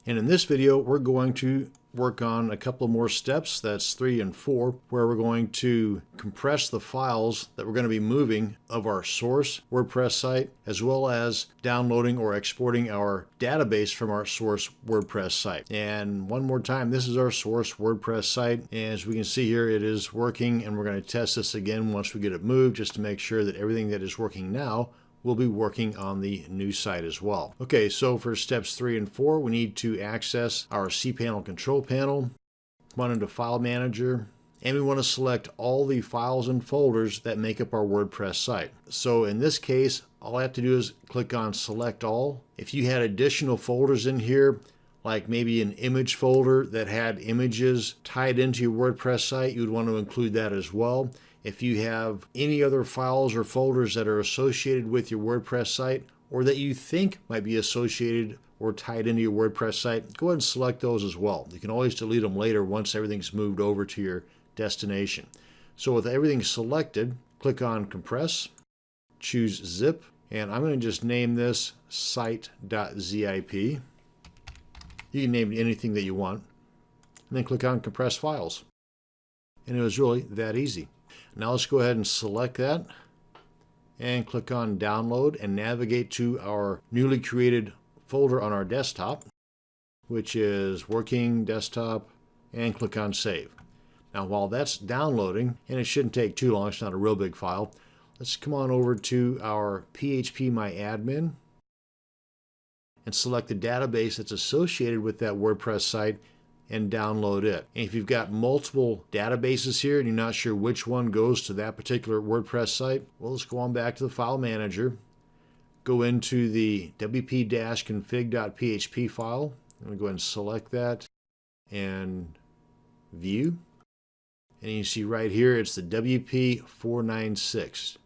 And in this video, we're going to work on a couple more steps, that's 3 and 4, where we're going to compress the files that we're going to be moving of our source WordPress site, as well as downloading or exporting our database from our source WordPress site. And one more time, this is our source WordPress site. And as we can see here, it is working, and we're going to test this again once we get it moved, just to make sure that everything that is working now will be working on the new site as well. Okay, so for steps 3 and 4, we need to access our cPanel control panel, come on into File Manager, and we want to select all the files and folders that make up our WordPress site. So in this case, all I have to do is click on Select All. If you had additional folders in here, like maybe an image folder that had images tied into your WordPress site, you would want to include that as well. If you have any other files or folders that are associated with your WordPress site, or that you think might be associated or tied into your WordPress site, go ahead and select those as well. You can always delete them later once everything's moved over to your destination. So with everything selected, click on Compress, choose Zip, and I'm going to just name this site.zip. You can name it anything that you want, and then click on Compress Files. And it was really that easy. Now let's go ahead and select that and click on Download and navigate to our newly created folder on our desktop, which is Working Desktop, and click on Save. Now while that's downloading, and it shouldn't take too long, it's not a real big file, let's come on over to our phpMyAdmin and select the database that's associated with that WordPress site and download it. And if you've got multiple databases here and you're not sure which one goes to that particular WordPress site, well, let's go on back to the File Manager, go into the wp-config.php file. I'm going to go ahead and select that and View. And you see right here, it's the WP496.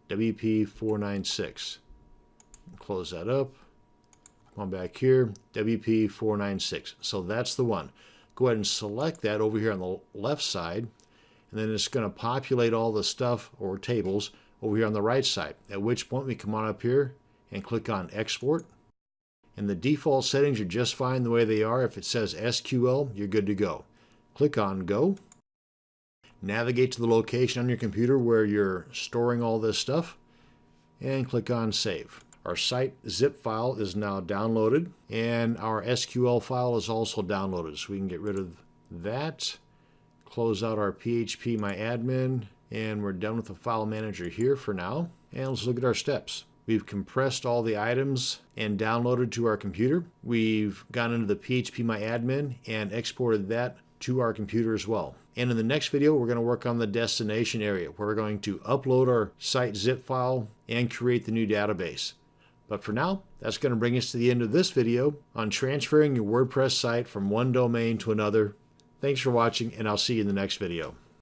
WP496. Close that up. Come on back here, WP496. So that's the one. Go ahead and select that over here on the left side, and then it's going to populate all the stuff or tables over here on the right side. At which point we come on up here and click on Export. And the default settings are just fine the way they are. If it says SQL, you're good to go. Click on Go. Navigate to the location on your computer where you're storing all this stuff, and click on Save. Our site zip file is now downloaded, and our SQL file is also downloaded. So we can get rid of that, close out our phpMyAdmin, and we're done with the file manager here for now. And let's look at our steps. We've compressed all the items and downloaded to our computer. We've gone into the phpMyAdmin and exported that to our computer as well. And in the next video, we're going to work on the destination area, where we're going to upload our site zip file and create the new database. But for now, that's going to bring us to the end of this video on transferring your WordPress site from one domain to another. Thanks for watching, and I'll see you in the next video.